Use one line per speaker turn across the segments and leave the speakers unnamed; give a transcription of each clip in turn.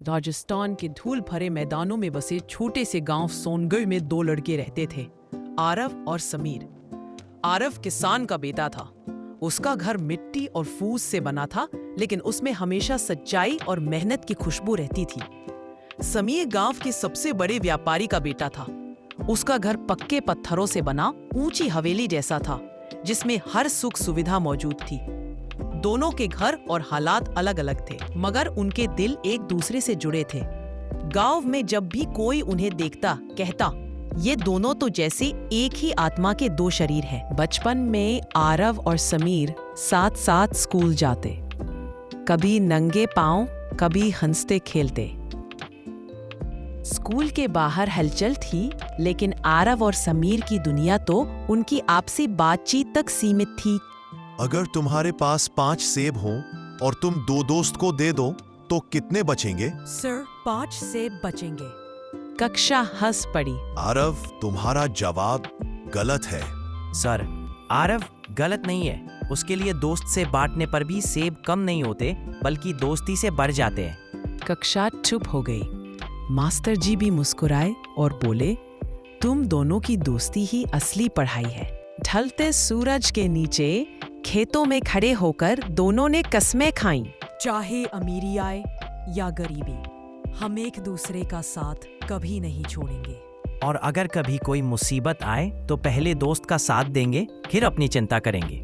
राजस्थान के धूल भरे मैदानों में बसे छोटे से गांव सोनगढ़ में दो लड़के रहते थे, आरव और समीर। आरव किसान का बेटा था। उसका घर मिट्टी और फूस से बना था, लेकिन उसमें हमेशा सच्चाई और मेहनत की खुशबू रहती थी। समीर गांव के सबसे बड़े व्यापारी का बेटा था। उसका घर पक्के पत्थरों से बना ऊंची हवेली जैसा था, जिसमें हर सुख सुविधा मौजूद थी। दोनों के घर और हालात अलग अलग थे, मगर उनके दिल एक दूसरे से जुड़े थे। गांव में जब भी कोई उन्हें देखता, कहता, ये दोनों तो जैसे एक ही आत्मा के दो शरीर हैं। बचपन में आरव और समीर साथ साथ स्कूल जाते, कभी नंगे पांव, कभी हंसते खेलते। स्कूल के बाहर हलचल थी, लेकिन आरव और समीर की दुनिया तो उनकी आपसी बातचीत तक सीमित थी।
अगर तुम्हारे पास 5 सेब हों और तुम 2 दोस्त को दे दो तो कितने बचेंगे?
सर, 5 सेब बचेंगे। कक्षा हंस पड़ी।
आरव, तुम्हारा जवाब गलत है।
सर, आरव गलत नहीं है। उसके लिए दोस्त से बांटने पर भी सेब कम नहीं होते, बल्कि दोस्ती से बढ़ जाते हैं।
कक्षा चुप हो गई। मास्टर जी भी मुस्कुराए और बोले, तुम दोनों की दोस्ती ही असली पढ़ाई है। ढलते सूरज के नीचे खेतों में खड़े होकर दोनों ने कस्में खाईं। चाहे अमीरी आए या गरीबी, हम एक दूसरे का साथ कभी नहीं छोड़ेंगे।
और अगर कभी कोई मुसीबत आए तो पहले दोस्त का साथ देंगे, फिर अपनी चिंता करेंगे।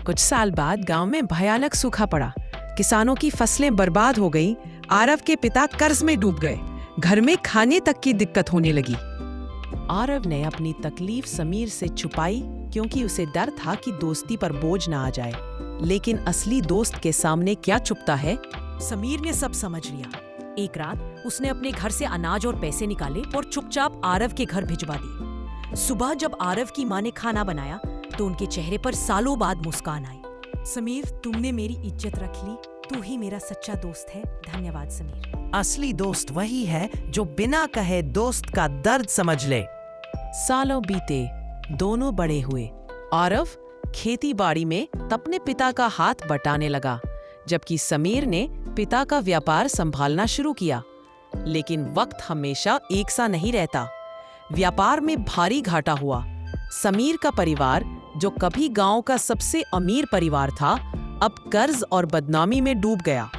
कुछ साल बाद गांव में भयानक सूखा पड़ा। किसानों की फसलें बर्बाद हो गईं। आरव के पिता कर्ज में डूब गए। घर में खाने तक की दिक्कत होने लगी। आरव ने अपनी तकलीफ समीर से छुपाई, क्योंकि उसे डर था कि दोस्ती पर बोझ ना आ जाए। लेकिन असली दोस्त के सामने क्या छुपता है? समीर ने सब समझ लिया। एक रात उसने अपने घर से अनाज और पैसे निकाले और चुपचाप आरव के घर भिजवा दिए। सुबह जब आरव की माँ ने खाना बनाया तो उनके चेहरे पर सालों बाद मुस्कान आई। समीर, तुमने मेरी इज्जत रख ली। तू ही मेरा सच्चा दोस्त है। धन्यवाद समीर।
असली दोस्त वही है जो बिना कहे दोस्त का दर्द समझ ले।
सालों बीते, दोनों बड़े हुए। आरव खेती बाड़ी में अपने पिता का हाथ बटाने लगा, जबकि समीर ने पिता का व्यापार संभालना शुरू किया। लेकिन वक्त हमेशा एक सा नहीं रहता। व्यापार में भारी घाटा हुआ। समीर का परिवार, जो कभी गांव का सबसे अमीर परिवार था, अब कर्ज और बदनामी में डूब गया।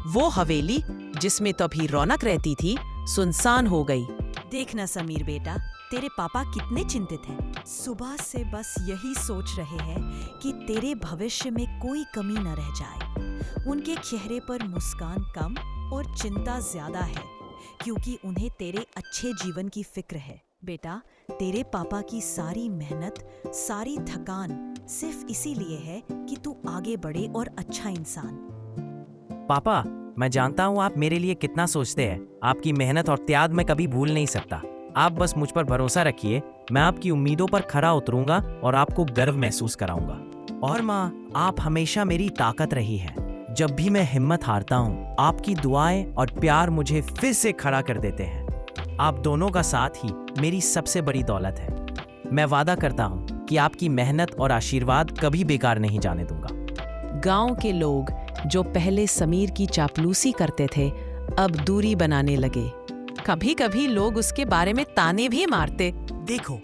वो हवेली, जिसमें तभी रौनक रहती थी, सुनसान हो गई।
देखना समीर बेटा, तेरे पापा कितने चिंतित हैं। सुबह से बस यही सोच रहे हैं कि तेरे भविष्य में कोई कमी न रह जाए। उनके चेहरे पर मुस्कान कम और चिंता ज्यादा है, क्योंकि उन्हें तेरे अच्छे जीवन की फिक्र है। बेटा, तेरे पापा की सारी मेहनत, सारी थकान सिर्फ इसीलिए है कि तू आगे बढ़े और अच्छा इंसान।
पापा, मैं जानता हूँ आप मेरे लिए कितना सोचते हैं। आपकी मेहनत और त्याग मैं कभी भूल नहीं सकता। आप बस मुझ पर भरोसा रखिए। मैं आपकी उम्मीदों पर खरा उतरूंगा और आपको गर्व महसूस कराऊंगा। और माँ, आप हमेशा मेरी ताकत रही है। जब भी मैं हिम्मत हारता हूँ, आपकी दुआएं और प्यार मुझे फिर से खड़ा कर देते हैं। आप दोनों का साथ ही मेरी सबसे बड़ी दौलत है। मैं वादा करता हूँ कि आपकी मेहनत और आशीर्वाद कभी बेकार नहीं जाने दूंगा।
गांव के लोग, जो पहले समीर की चापलूसी करते थे, अब दूरी बनाने लगे। कभी कभी लोग उसके बारे में ताने भी मारते।
देखो,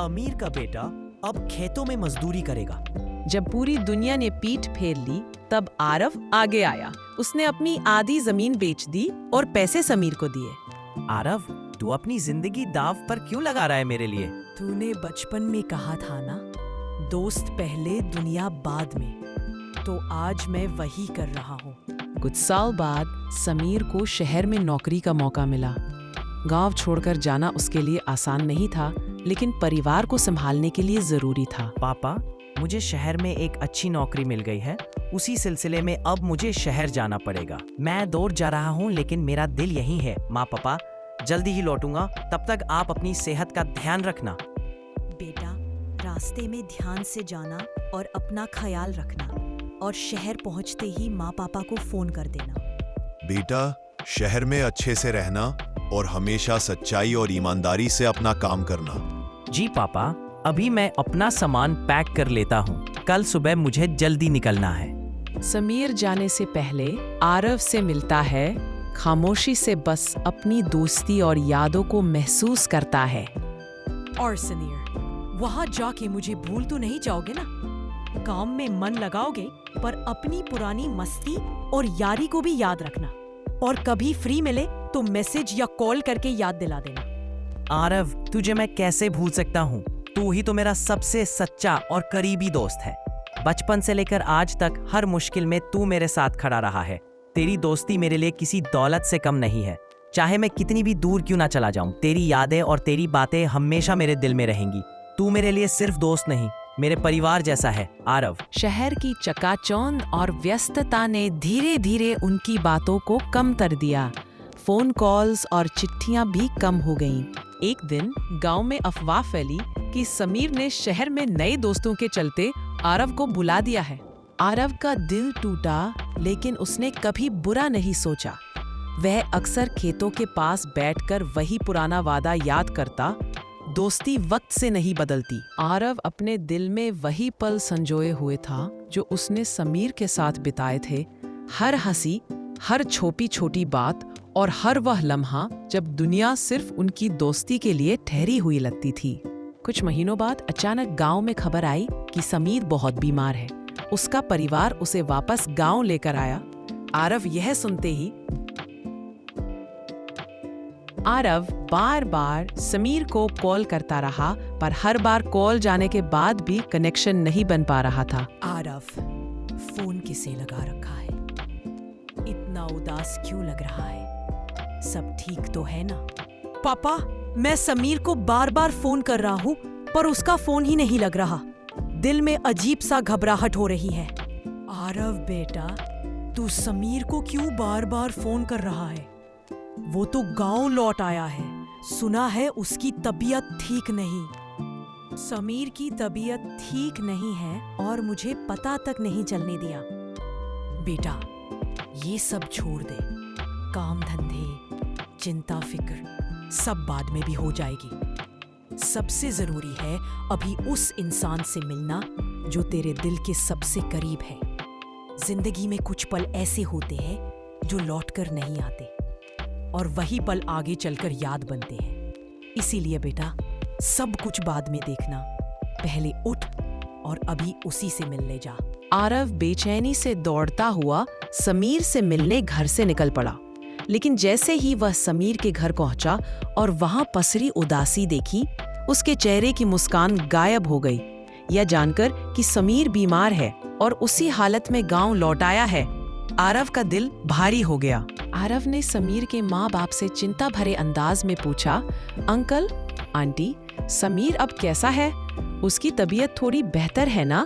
अमीर का बेटा अब खेतों में मजदूरी करेगा।
जब पूरी दुनिया ने पीठ फेर ली, तब आरव आगे आया। उसने अपनी आधी जमीन बेच दी और पैसे समीर को दिए।
आरव, तू अपनी जिंदगी दांव पर क्यों लगा रहा है मेरे लिए?
तूने बचपन में कहा था ना, दोस्त पहले दुनिया बाद में। तो आज मैं वही कर रहा हूँ। कुछ साल बाद समीर को शहर में नौकरी का मौका मिला। गांव छोड़कर जाना उसके लिए आसान नहीं था, लेकिन परिवार को संभालने के लिए जरूरी था।
पापा, मुझे शहर में एक अच्छी नौकरी मिल गई है। उसी सिलसिले में अब मुझे शहर जाना पड़ेगा। मैं दूर जा रहा हूँ, लेकिन मेरा दिल यहीं है। माँ पापा, जल्दी ही लौटूंगा। तब तक आप अपनी सेहत का ध्यान रखना।
बेटा, रास्ते में ध्यान से जाना और अपना ख्याल रखना। और शहर पहुंचते ही माँ पापा को फोन कर देना।
बेटा, शहर में अच्छे से रहना और हमेशा सच्चाई और ईमानदारी से अपना काम करना।
जी पापा, अभी मैं अपना सामान पैक कर लेता हूँ। कल सुबह मुझे जल्दी निकलना है।
समीर जाने से पहले आरव से मिलता है खामोशी से बस अपनी दोस्ती और यादों को महसूस करता है।
और समीर, वहां जाके मुझे भूल तो नहीं जाओगे ना? काम में मन लगाओगे, पर अपनी पुरानी मस्ती और यारी को भी याद रखना। और कभी फ्री मिले तो मैसेज या कॉल करके याद दिला देना।
आरव, तुझे मैं कैसे भूल सकता हूँ? तू ही तो मेरा सबसे सच्चा और करीबी दोस्त है। बचपन से लेकर आज तक हर मुश्किल में तू मेरे साथ खड़ा रहा है। तेरी दोस्ती मेरे लिए किसी दौलत से कम नहीं है। चाहे मैं कितनी भी दूर क्यों ना चला जाऊं, तेरी यादें और तेरी बातें हमेशा मेरे दिल में रहेंगी। तू मेरे लिए सिर्फ दोस्त नहीं, मेरे परिवार जैसा है आरव।
शहर की चकाचौंध और व्यस्तता ने धीरे धीरे उनकी बातों को कम कर दिया। फोन कॉल्स और चिट्ठियां भी कम हो गईं। एक दिन गांव में अफवाह फैली कि समीर ने शहर में नए दोस्तों के चलते आरव को बुला दिया है। आरव का दिल टूटा, लेकिन उसने कभी बुरा नहीं सोचा। वह अक्सर खेतों के पास बैठकर वही पुराना वादा याद करता, दोस्ती वक्त से नहीं बदलती। आरव अपने दिल में वही पल संजोए हुए था जो उसने समीर के साथ बिताए थे। हर हंसी, हर छोटी छोटी बात और हर वह लम्हा जब दुनिया सिर्फ उनकी दोस्ती के लिए ठहरी हुई लगती थी। कुछ महीनों बाद अचानक गांव में खबर आई कि समीर बहुत बीमार है। उसका परिवार उसे वापस गांव लेकर आया। आरव यह सुनते ही आरव बार बार समीर को कॉल करता रहा, पर हर बार कॉल जाने के बाद भी कनेक्शन नहीं बन पा रहा था।
आरव, फोन किसे लगा रखा है? इतना उदास क्यों लग रहा है? सब ठीक तो है ना? पापा, मैं समीर को बार बार फोन कर रहा हूँ, पर उसका फोन ही नहीं लग रहा। दिल में अजीब सा घबराहट हो रही है। आरव बेटा, तू समीर को क्यों बार बार फोन कर रहा है? वो तो गांव लौट आया है। सुना है उसकी तबीयत ठीक नहीं। समीर की तबीयत ठीक नहीं है और मुझे पता तक नहीं चलने दिया। बेटा, ये सब छोड़ दे। काम धंधे, चिंता फिक्र सब बाद में भी हो जाएगी। सबसे जरूरी है अभी उस इंसान से मिलना जो तेरे दिल के सबसे करीब है। जिंदगी में कुछ पल ऐसे होते हैं जो लौटकर नहीं आते, और वही पल आगे चलकर याद बनते हैं। इसीलिए बेटा, सब कुछ बाद में देखना, पहले उठ और अभी उसी से मिलने जा।
आरव बेचैनी से दौड़ता हुआ समीर से मिलने घर से निकल पड़ा, लेकिन जैसे ही वह समीर के घर पहुंचा और वहां पसरी उदासी देखी, उसके चेहरे की मुस्कान गायब हो गई। यह जानकर कि समीर बीमार है और उसी हालत में गांव लौट आया है, आरव का दिल भारी हो गया। आरव ने समीर के माँ बाप से चिंता भरे अंदाज में पूछा, अंकल, आंटी, समीर अब कैसा है? उसकी तबीयत थोड़ी बेहतर है ना?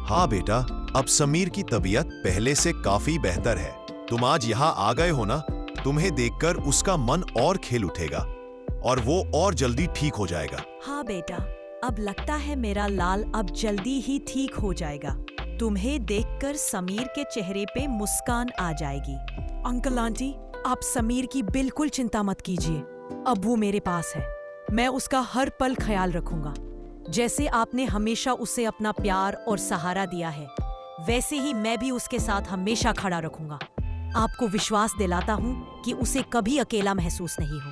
हाँ बेटा, अब समीर की तबीयत पहले से काफी बेहतर है। तुम आज यहाँ आ गए हो ना, तुम्हें देखकर उसका मन और खेल उठेगा और वो और जल्दी ठीक हो जाएगा।
हाँ बेटा, अब लगता है मेरा लाल अब जल्दी ही ठीक हो जाएगा। तुम्हें देखकर समीर के चेहरे पे मुस्कान आ जाएगी। अंकल आंटी, आप समीर की बिल्कुल चिंता मत कीजिए। अब वो मेरे पास है। मैं उसका हर पल ख्याल रखूंगा। जैसे आपने हमेशा उसे अपना प्यार और सहारा दिया है, वैसे ही मैं भी उसके साथ हमेशा खड़ा रखूंगा। आपको विश्वास दिलाता हूँ कि उसे कभी अकेला महसूस नहीं हो।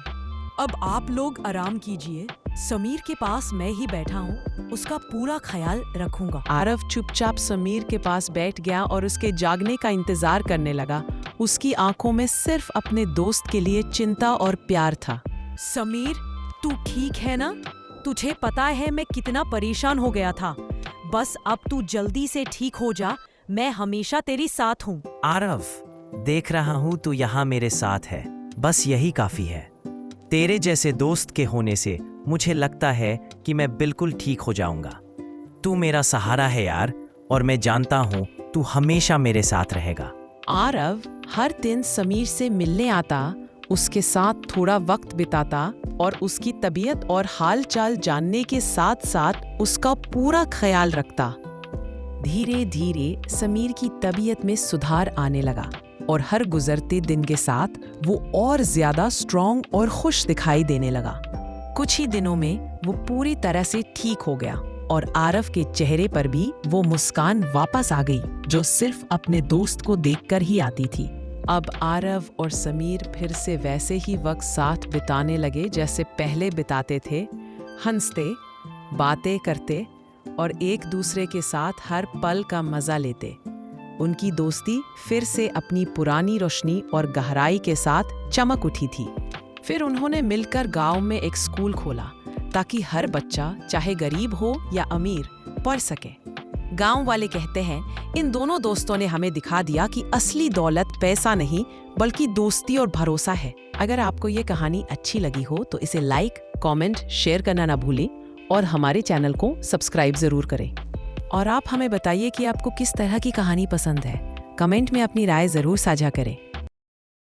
अब आप लोग आराम कीजिए। समीर के पास मैं ही बैठा हूँ, उसका पूरा ख्याल रखूंगा।
आरव चुपचाप समीर के पास बैठ गया और उसके जागने का इंतजार करने लगा। उसकी आंखों में सिर्फ अपने दोस्त के लिए चिंता और प्यार था।
समीर, तू ठीक है ना? तुझे पता है मैं कितना परेशान हो गया था। बस अब तू जल्दी से ठीक हो जा। मैं हमेशा तेरी साथ हूँ।
आरव, देख रहा हूँ तू यहाँ मेरे साथ है, बस यही काफी है। तेरे जैसे दोस्त के होने से मुझे लगता है कि मैं बिल्कुल ठीक हो जाऊंगा। तू मेरा सहारा है यार, और मैं जानता हूँ तू हमेशा मेरे साथ रहेगा।
आरव हर दिन समीर से मिलने आता, उसके साथ थोड़ा वक्त बिताता और उसकी तबीयत और हाल चाल जानने के साथ साथ उसका पूरा ख्याल रखता। धीरे धीरे समीर की तबीयत में सुधार आने लगा और हर गुजरते दिन के साथ वो और ज्यादा स्ट्रॉन्ग और खुश दिखाई देने लगा। कुछ ही दिनों में वो पूरी तरह से ठीक हो गया और आरव के चेहरे पर भी वो मुस्कान वापस आ गई जो सिर्फ अपने दोस्त को देखकर ही आती थी। अब आरव और समीर फिर से वैसे ही वक्त साथ बिताने लगे जैसे पहले बिताते थे, हंसते, बातें करते और एक दूसरे के साथ हर पल का मजा लेते। उनकी दोस्ती फिर से अपनी पुरानी रोशनी और गहराई के साथ चमक उठी थी। फिर उन्होंने मिलकर गांव में एक स्कूल खोला ताकि हर बच्चा, चाहे गरीब हो या अमीर, पढ़ सके। गांव वाले कहते हैं, इन दोनों दोस्तों ने हमें दिखा दिया कि असली दौलत पैसा नहीं बल्कि दोस्ती और भरोसा है। अगर आपको ये कहानी अच्छी लगी हो तो इसे लाइक, कमेंट, शेयर करना ना भूलें और हमारे चैनल को सब्सक्राइब जरूर करें। और आप हमें बताइए कि आपको किस तरह की कहानी पसंद है। कमेंट में अपनी राय जरूर साझा करें।